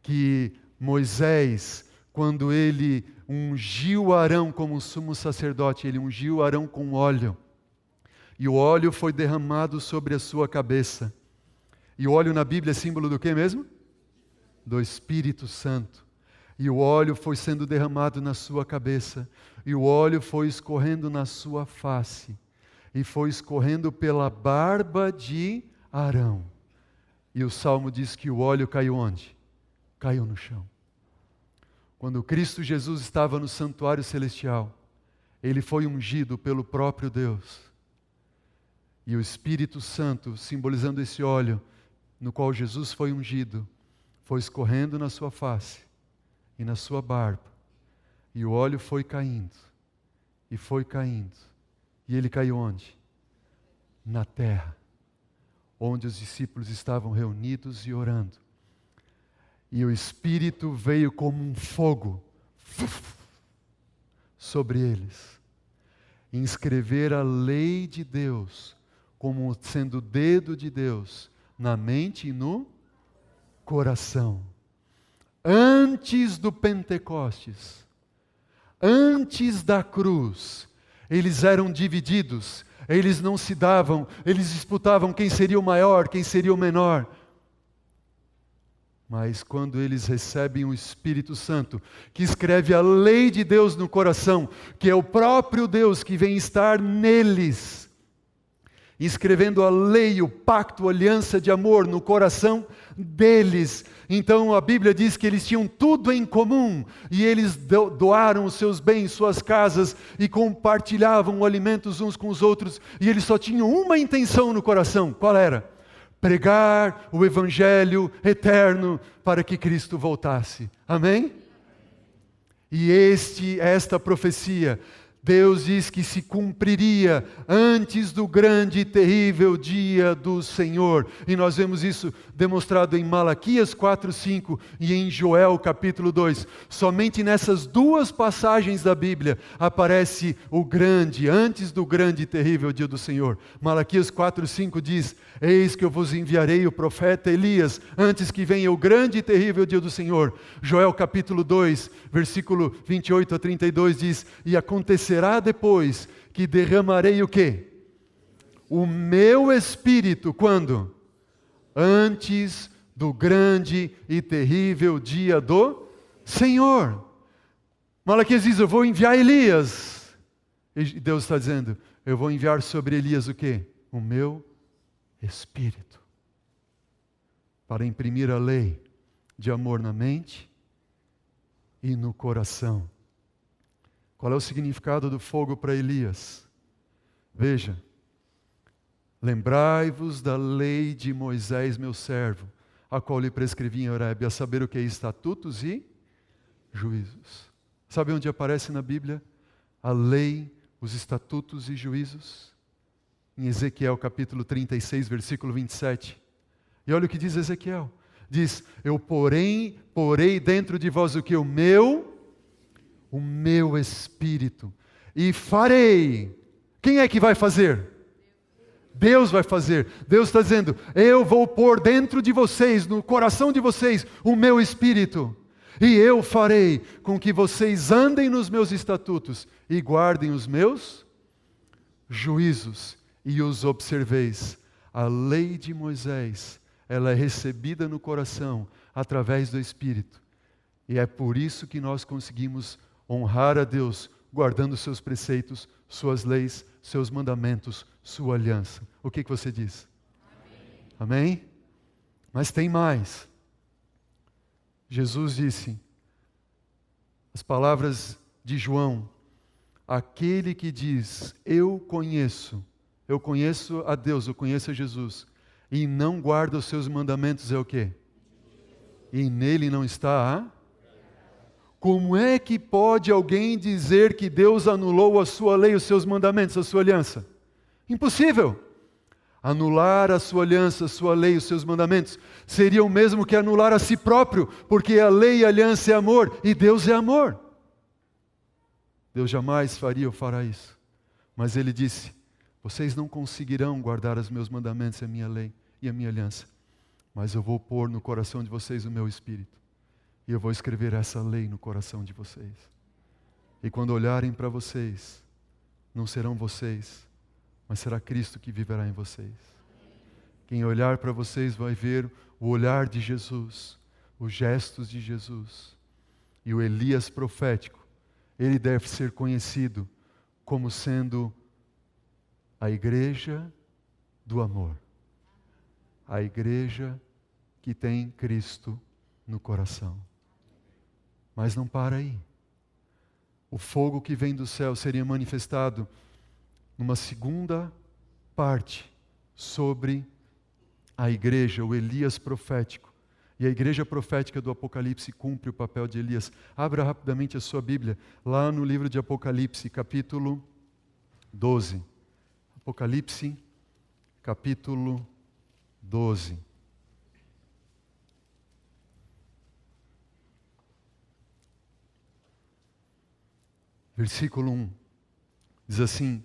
que Moisés, quando ele ungiu Arão como sumo sacerdote, ele ungiu Arão com óleo. E o óleo foi derramado sobre a sua cabeça. E o óleo na Bíblia é símbolo do que mesmo? Do Espírito Santo. E o óleo foi sendo derramado na sua cabeça, e o óleo foi escorrendo na sua face, e foi escorrendo pela barba de Arão. E o Salmo diz que o óleo caiu onde? Caiu no chão. Quando Cristo Jesus estava no santuário celestial, Ele foi ungido pelo próprio Deus. E o Espírito Santo, simbolizando esse óleo, no qual Jesus foi ungido, foi escorrendo na sua face e na sua barba. E o óleo foi caindo, e foi caindo. E ele caiu onde? Na terra, onde os discípulos estavam reunidos e orando. E o Espírito veio como um fogo sobre eles, e inscrever a lei de Deus como sendo o dedo de Deus na mente e no coração. Antes do Pentecostes, antes da cruz, eles eram divididos, eles não se davam, eles disputavam quem seria o maior, quem seria o menor. Mas quando eles recebem o Espírito Santo, que escreve a lei de Deus no coração, que é o próprio Deus que vem estar neles, escrevendo a lei, o pacto, a aliança de amor no coração deles. Então a Bíblia diz que eles tinham tudo em comum, e eles doaram os seus bens, suas casas, e compartilhavam alimentos uns com os outros, e eles só tinham uma intenção no coração. Qual era? Pregar o Evangelho eterno para que Cristo voltasse. Amém? E esta profecia, Deus diz que se cumpriria antes do grande e terrível dia do Senhor. E nós vemos isso demonstrado em Malaquias 4:5 e em Joel capítulo 2. Somente nessas duas passagens da Bíblia aparece o grande, antes do grande e terrível dia do Senhor. Malaquias 4:5 diz: eis que eu vos enviarei o profeta Elias, antes que venha o grande e terrível dia do Senhor. Joel capítulo 2, versículo 28 a 32 diz: e acontecerá depois que derramarei o quê? O meu Espírito, quando? Antes do grande e terrível dia do Senhor. Malaquias diz: eu vou enviar Elias. E Deus está dizendo: eu vou enviar sobre Elias o quê? O meu Espírito, para imprimir a lei de amor na mente e no coração. Qual é o significado do fogo para Elias? Veja: lembrai-vos da lei de Moisés, meu servo, a qual lhe prescrevi em Horebe, a saber o que é estatutos e juízos. Sabe onde aparece na Bíblia a lei os estatutos e juízos? Em Ezequiel capítulo 36, versículo 27. E olha o que diz Ezequiel. Diz, eu porei dentro de vós o que? O meu Espírito. E farei. Quem é que vai fazer? Deus vai fazer. Deus está dizendo, eu vou pôr dentro de vocês, no coração de vocês, o meu Espírito. E eu farei com que vocês andem nos meus estatutos e guardem os meus juízos e os observeis. A lei de Moisés, ela é recebida no coração através do Espírito. E é por isso que nós conseguimos honrar a Deus, guardando seus preceitos, suas leis, seus mandamentos, sua aliança. O que você diz? Amém? Amém? Mas tem mais. Jesus disse, as palavras de João, aquele que diz, eu conheço a Deus, eu conheço a Jesus, e não guarda os seus mandamentos, é o quê? E nele não está a... Como é que pode alguém dizer que Deus anulou a sua lei, os seus mandamentos, a sua aliança? Impossível! Anular a sua aliança, a sua lei, os seus mandamentos, seria o mesmo que anular a si próprio, porque a lei e a aliança é amor, e Deus é amor. Deus jamais faria ou fará isso. Mas Ele disse, vocês não conseguirão guardar os meus mandamentos, a minha lei e a minha aliança, mas eu vou pôr no coração de vocês o meu Espírito. E eu vou escrever essa lei no coração de vocês. E quando olharem para vocês, não serão vocês, mas será Cristo que viverá em vocês. Quem olhar para vocês vai ver o olhar de Jesus, os gestos de Jesus. E o Elias profético, ele deve ser conhecido como sendo a igreja do amor. A igreja que tem Cristo no coração. Mas não para aí. O fogo que vem do céu seria manifestado numa segunda parte sobre a igreja, o Elias profético. E a igreja profética do Apocalipse cumpre o papel de Elias. Abra rapidamente a sua Bíblia, lá no livro de Apocalipse, capítulo 12. Apocalipse, capítulo 12. Versículo 1, diz assim,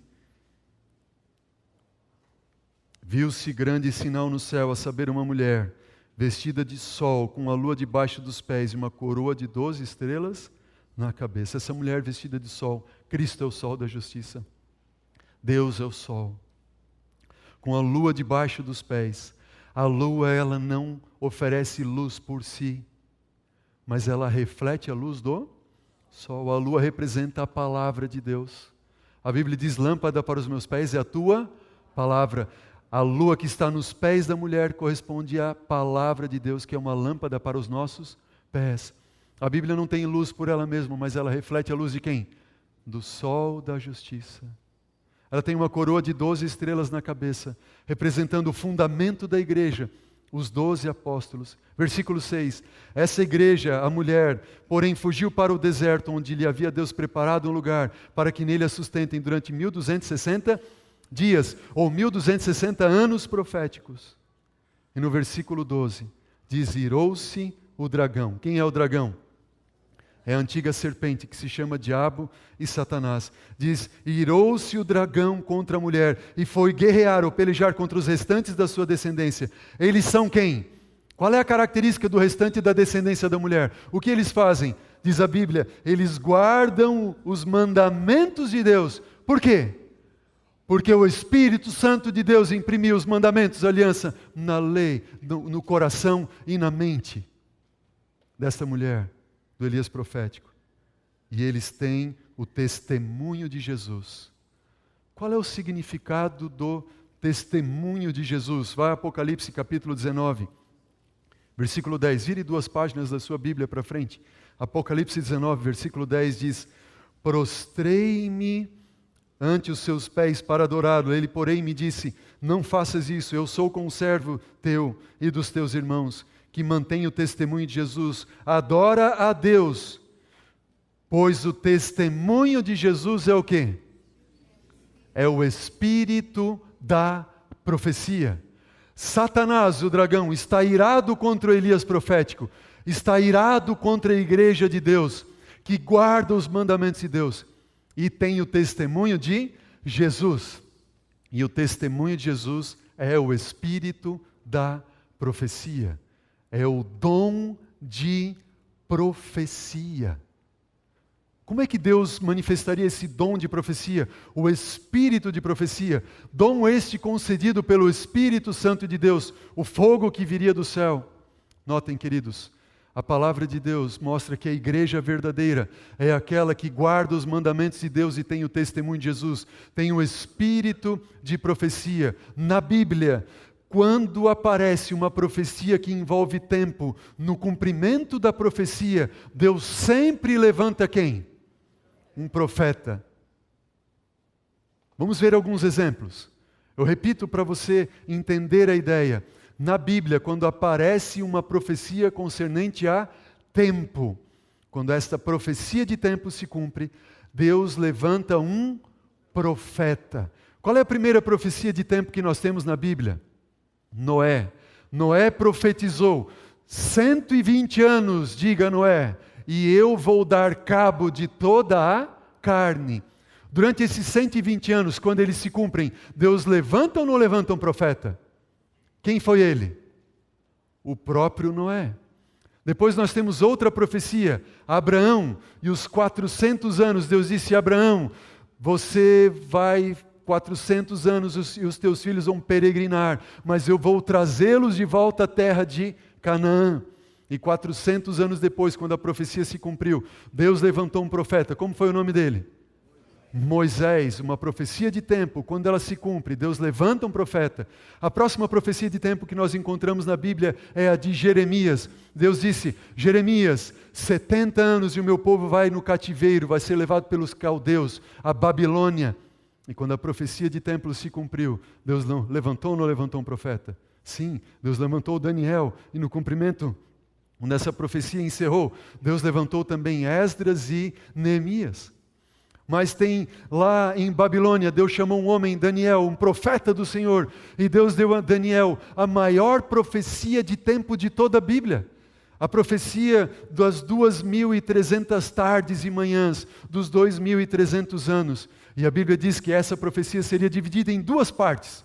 viu-se grande sinal no céu, a saber uma mulher, vestida de sol, com a lua debaixo dos pés e uma coroa de 12 estrelas na cabeça. Essa mulher vestida de sol, Cristo é o sol da justiça. Deus é o sol. Com a lua debaixo dos pés. A lua, ela não oferece luz por si, mas ela reflete a luz do sol. A lua representa a palavra de Deus. A Bíblia diz, lâmpada para os meus pés é a tua palavra. A lua que está nos pés da mulher corresponde à palavra de Deus, que é uma lâmpada para os nossos pés. A Bíblia não tem luz por ela mesma, mas ela reflete a luz de quem? Do sol da justiça. Ela tem uma coroa de 12 estrelas na cabeça, representando o fundamento da igreja, os 12 apóstolos. Versículo 6. Essa igreja, a mulher, porém fugiu para o deserto, onde lhe havia Deus preparado um lugar, para que nele a sustentem durante 1260 dias, ou 1260 anos proféticos. E no versículo 12, diz, irou-se o dragão. Quem é o dragão? É a antiga serpente que se chama Diabo e Satanás. Diz, irou-se o dragão contra a mulher e foi guerrear ou pelejar contra os restantes da sua descendência. Eles são quem? Qual é a característica do restante da descendência da mulher? O que eles fazem? Diz a Bíblia, eles guardam os mandamentos de Deus. Por quê? Porque o Espírito Santo de Deus imprimiu os mandamentos, a aliança, na lei, no coração e na mente desta mulher, do Elias profético. E eles têm o testemunho de Jesus. Qual é o significado do testemunho de Jesus? Vai a Apocalipse capítulo 19, versículo 10. Vire 2 páginas da sua Bíblia para frente. Apocalipse 19, versículo 10 diz, prostrei-me ante os seus pés para adorá-lo. Ele, porém, me disse, não faças isso, eu sou conservo teu e dos teus irmãos, que mantém o testemunho de Jesus. Adora a Deus, pois o testemunho de Jesus é o quê? é o espírito da profecia. Satanás, o dragão, está irado contra o Elias profético, está irado contra a igreja de Deus, que guarda os mandamentos de Deus, e tem o testemunho de Jesus. E o testemunho de Jesus é o espírito da profecia, é o dom de profecia. Como é que Deus manifestaria esse dom de profecia? O espírito de profecia, dom este concedido pelo Espírito Santo de Deus, o fogo que viria do céu. Notem, queridos, a palavra de Deus mostra que a igreja verdadeira é aquela que guarda os mandamentos de Deus e tem o testemunho de Jesus, tem o espírito de profecia. Na Bíblia, quando aparece uma profecia que envolve tempo, no cumprimento da profecia, Deus sempre levanta quem? Um profeta. Vamos ver alguns exemplos. Eu repito para você entender a ideia. Na Bíblia, quando aparece uma profecia concernente a tempo, quando esta profecia de tempo se cumpre, Deus levanta um profeta. Qual é a primeira profecia de tempo que nós temos na Bíblia? Noé. Noé profetizou 120 anos, diga Noé, e eu vou dar cabo de toda a carne. Durante esses 120 anos, quando eles se cumprem, Deus levanta ou não levanta um profeta? Quem foi ele? O próprio Noé. Depois nós temos outra profecia, Abraão, e os 400 anos, Deus disse a Abraão, você vai 400 anos e os teus filhos vão peregrinar, mas eu vou trazê-los de volta à terra de Canaã. E 400 anos depois, quando a profecia se cumpriu, Deus levantou um profeta. Como foi o nome dele? Moisés. Uma profecia de tempo, quando ela se cumpre, Deus levanta um profeta. A próxima profecia de tempo que nós encontramos na Bíblia é a de Jeremias. Deus disse, Jeremias, 70 anos e o meu povo vai no cativeiro, vai ser levado pelos caldeus, a Babilônia. E quando a profecia de tempo se cumpriu, Deus levantou ou não levantou um profeta? Sim, Deus levantou Daniel, e no cumprimento, quando essa profecia encerrou, Deus levantou também Esdras e Neemias. Mas tem lá em Babilônia, Deus chamou um homem, Daniel, um profeta do Senhor, e Deus deu a Daniel a maior profecia de tempo de toda a Bíblia. A profecia das 2.300 tardes e manhãs, dos 2.300 anos. E a Bíblia diz que essa profecia seria dividida em duas partes.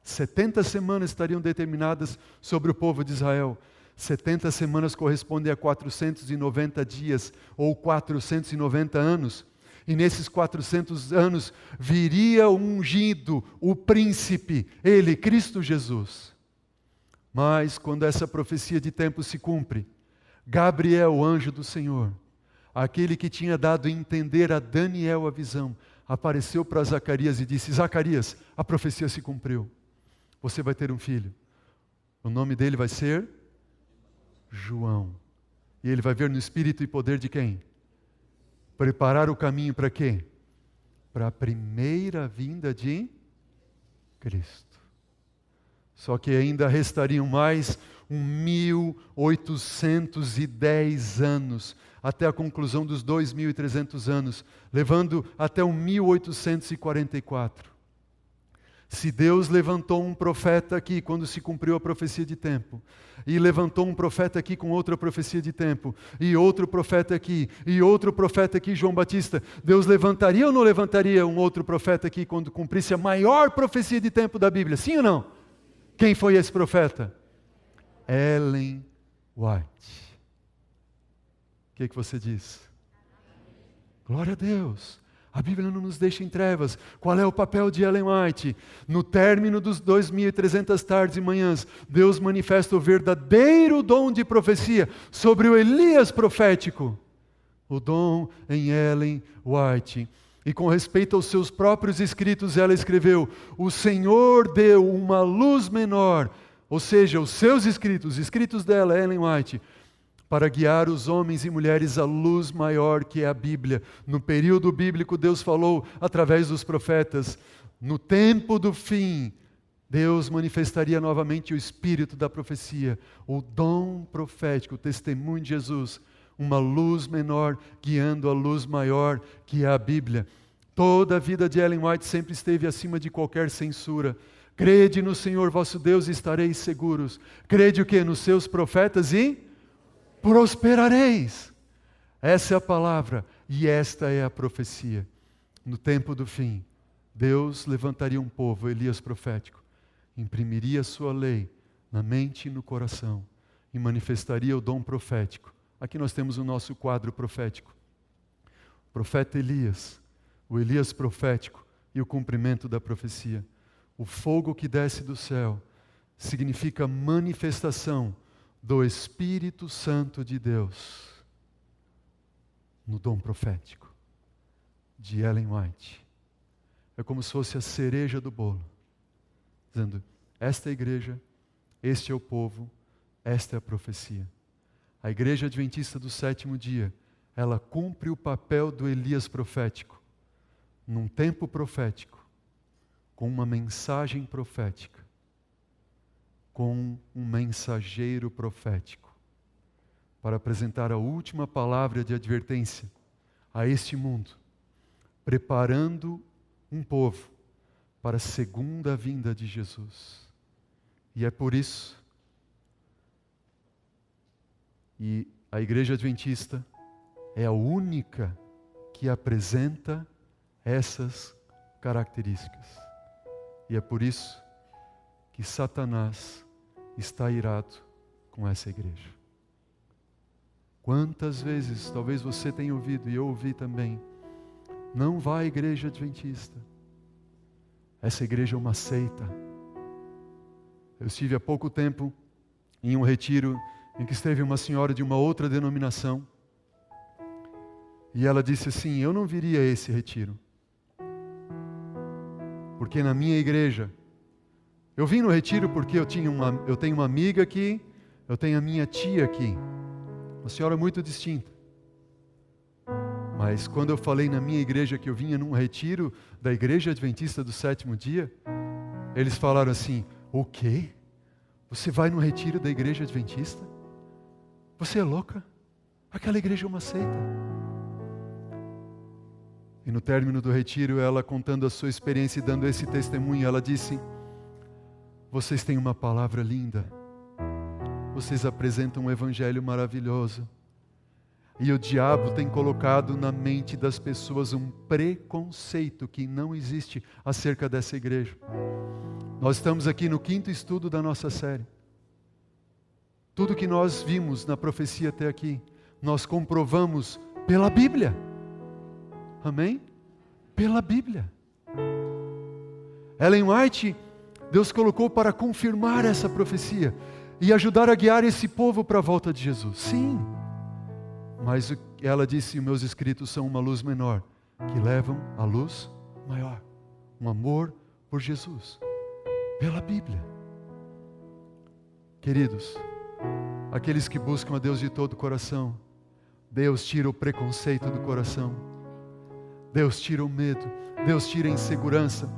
70 semanas estariam determinadas sobre o povo de Israel. 70 semanas correspondem a 490 dias, ou 490 anos. E nesses 400 anos viria o ungido, o príncipe, ele, Cristo Jesus. Mas quando essa profecia de tempo se cumpre, Gabriel, o anjo do Senhor, aquele que tinha dado a entender a Daniel a visão, apareceu para Zacarias e disse, Zacarias, a profecia se cumpriu. Você vai ter um filho. O nome dele vai ser João. E ele vai ver no espírito e poder de quem? Preparar o caminho para quê? Para a primeira vinda de Cristo. Só que ainda restariam mais 1.810 anos, até a conclusão dos 2.300 anos, levando até o 1844. Se Deus levantou um profeta aqui, quando se cumpriu a profecia de tempo, e levantou um profeta aqui com outra profecia de tempo, e outro profeta aqui, e outro profeta aqui, João Batista, Deus levantaria ou não levantaria um outro profeta aqui quando cumprisse a maior profecia de tempo da Bíblia? Sim ou não? Quem foi esse profeta? Ellen White. O que você diz? Glória a Deus. A Bíblia não nos deixa em trevas. Qual é o papel de Ellen White? No término dos 2.300 tardes e manhãs, Deus manifesta o verdadeiro dom de profecia sobre o Elias profético. O dom em Ellen White. E com respeito aos seus próprios escritos, ela escreveu, o Senhor deu uma luz menor, ou seja, os seus escritos, os escritos dela, Ellen White, para guiar os homens e mulheres à luz maior que é a Bíblia. No período bíblico, Deus falou através dos profetas. No tempo do fim, Deus manifestaria novamente o espírito da profecia, o dom profético, o testemunho de Jesus, uma luz menor guiando a luz maior que é a Bíblia. Toda a vida de Ellen White sempre esteve acima de qualquer censura. Crede no Senhor vosso Deus e estareis seguros. Crede o quê? Nos seus profetas e prosperareis. Essa é a palavra e esta é a profecia. No tempo do fim, Deus levantaria um povo, Elias profético, imprimiria a sua lei na mente e no coração e manifestaria o dom profético. Aqui nós temos o nosso quadro profético. O profeta Elias, o Elias profético e o cumprimento da profecia. O fogo que desce do céu significa manifestação do Espírito Santo de Deus no dom profético de Ellen White. É como se fosse a cereja do bolo, dizendo, esta é a igreja, este é o povo, esta é a profecia. A igreja adventista do sétimo dia, ela cumpre o papel do Elias profético, num tempo profético, com uma mensagem profética, com um mensageiro profético, para apresentar a última palavra de advertência a este mundo, preparando um povo para a segunda vinda de Jesus. E é por isso, e a igreja adventista é a única que apresenta essas características. E é por isso que Satanás está irado com essa igreja. Quantas vezes, talvez você tenha ouvido, e eu ouvi também, não vá à igreja adventista. Essa igreja é uma seita. Eu estive há pouco tempo em um retiro em que esteve uma senhora de uma outra denominação. E ela disse assim, eu não viria a esse retiro. Porque na minha igreja, eu vim no retiro porque eu tenho uma amiga aqui, eu tenho a minha tia aqui. Uma senhora muito distinta. Mas quando eu falei na minha igreja que eu vinha num retiro da igreja adventista do sétimo dia, eles falaram assim, o quê? Você vai num retiro da igreja adventista? Você é louca? Aquela igreja é uma seita. E no término do retiro, ela contando a sua experiência e dando esse testemunho, ela disse, vocês têm uma palavra linda, vocês apresentam um evangelho maravilhoso, e o diabo tem colocado na mente das pessoas um preconceito que não existe acerca dessa igreja. Nós estamos aqui no 5º estudo da nossa série. Tudo que nós vimos na profecia até aqui, nós comprovamos pela Bíblia. Amém? Pela Bíblia. Ellen White, Deus colocou para confirmar essa profecia e ajudar a guiar esse povo para a volta de Jesus. Sim. Mas ela disse, meus escritos são uma luz menor, que levam a luz maior. Um amor por Jesus. Pela Bíblia. Queridos, aqueles que buscam a Deus de todo o coração, Deus tira o preconceito do coração. Deus tira o medo. Deus tira a insegurança.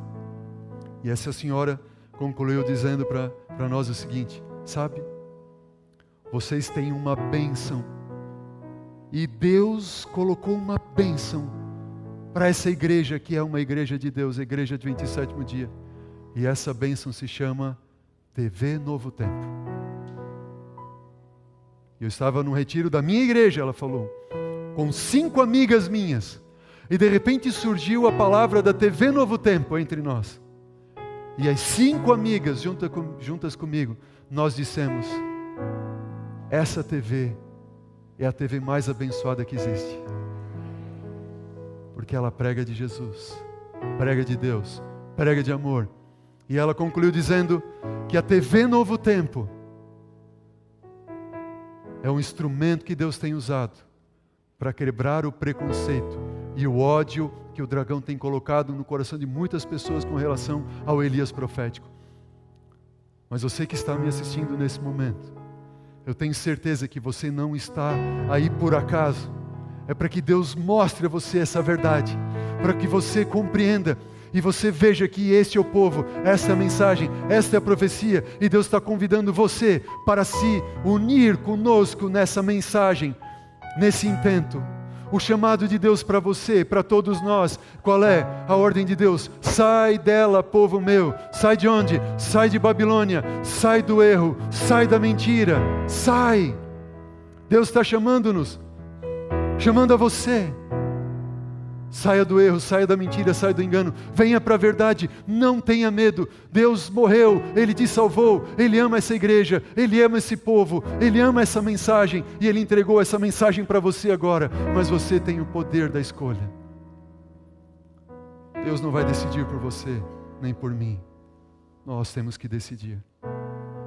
E essa senhora concluiu dizendo para nós o seguinte, sabe? Vocês têm uma bênção. E Deus colocou uma bênção para essa igreja, que é uma igreja de Deus, a igreja de 27º dia. E essa bênção se chama TV Novo Tempo. Eu estava num retiro da minha igreja, ela falou, com 5 amigas minhas. E de repente surgiu a palavra da TV Novo Tempo entre nós. E as 5 amigas juntas comigo, nós dissemos, essa TV é a TV mais abençoada que existe. Porque ela prega de Jesus, prega de Deus, prega de amor. E ela concluiu dizendo que a TV Novo Tempo é um instrumento que Deus tem usado para quebrar o preconceito e o ódio que o dragão tem colocado no coração de muitas pessoas com relação ao Elias profético. Mas você que está me assistindo nesse momento, eu tenho certeza que você não está aí por acaso. É para que Deus mostre a você essa verdade, para que você compreenda e você veja que este é o povo, esta é a mensagem, esta é a profecia, e Deus está convidando você para se unir conosco nessa mensagem, nesse intento. O chamado de Deus para você, para todos nós, qual é a ordem de Deus? Sai dela, povo meu. Sai de onde? Sai de Babilônia. Sai do erro. Sai da mentira. Sai. Deus está chamando-nos. Chamando a você. Saia do erro, saia da mentira, saia do engano. Venha para a verdade. Não tenha medo. Deus morreu. Ele te salvou. Ele ama essa igreja. Ele ama esse povo. Ele ama essa mensagem. E Ele entregou essa mensagem para você agora. Mas você tem o poder da escolha. Deus não vai decidir por você, nem por mim. Nós temos que decidir.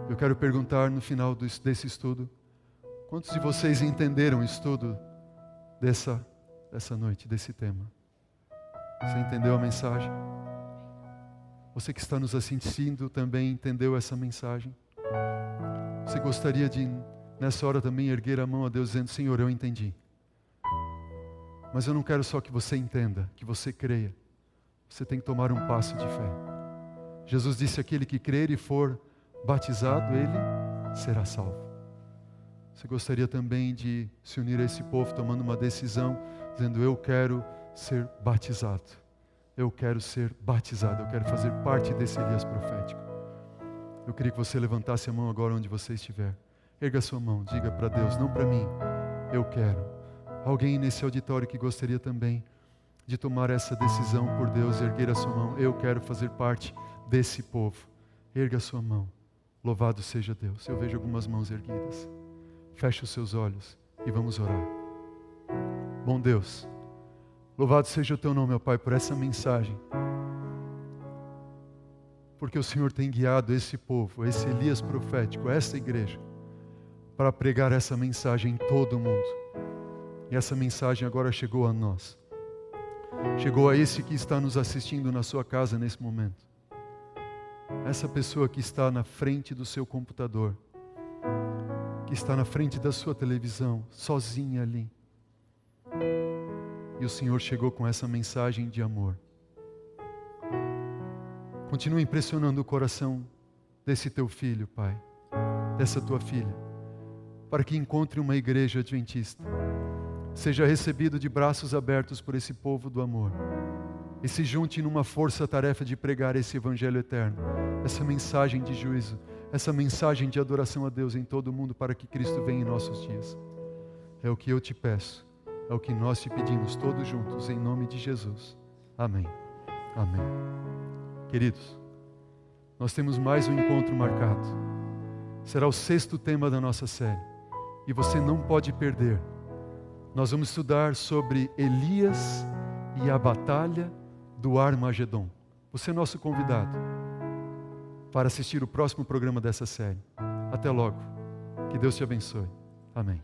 Eu quero perguntar no final desse estudo, quantos de vocês entenderam o estudo dessa noite, desse tema? Você entendeu a mensagem? Você que está nos assistindo também entendeu essa mensagem? Você gostaria de, nessa hora também, erguer a mão a Deus dizendo: Senhor, eu entendi. Mas eu não quero só que você entenda, que você creia. Você tem que tomar um passo de fé. Jesus disse: aquele que crer e for batizado, ele será salvo. Você gostaria também de se unir a esse povo tomando uma decisão, dizendo: eu quero ser batizado. Eu quero ser batizado. Eu quero fazer parte desse Elias profético. Eu queria que você levantasse a mão agora onde você estiver. Erga a sua mão, diga para Deus, não para mim. Eu quero. Alguém nesse auditório que gostaria também de tomar essa decisão por Deus, erguer a sua mão. Eu quero fazer parte desse povo. Erga a sua mão. Louvado seja Deus. Eu vejo algumas mãos erguidas. Feche os seus olhos e vamos orar. Bom Deus, louvado seja o Teu nome, meu Pai, por essa mensagem. Porque o Senhor tem guiado esse povo, esse Elias profético, essa igreja, para pregar essa mensagem em todo o mundo. E essa mensagem agora chegou a nós. Chegou a esse que está nos assistindo na sua casa nesse momento. Essa pessoa que está na frente do seu computador, que está na frente da sua televisão, sozinha ali. E o Senhor chegou com essa mensagem de amor. Continua impressionando o coração desse teu filho, Pai, dessa tua filha, para que encontre uma igreja adventista, seja recebido de braços abertos por esse povo do amor e se junte numa força-tarefa de pregar esse evangelho eterno, essa mensagem de juízo, essa mensagem de adoração a Deus em todo o mundo, para que Cristo venha em nossos dias. É o que eu te peço, é o que nós te pedimos todos juntos, em nome de Jesus. Amém. Amém. Queridos, nós temos mais um encontro marcado. Será o 6º tema da nossa série e você não pode perder. Nós vamos estudar sobre Elias e a batalha do Armagedon. Você é nosso convidado para assistir o próximo programa dessa série. Até logo. Que Deus te abençoe. Amém.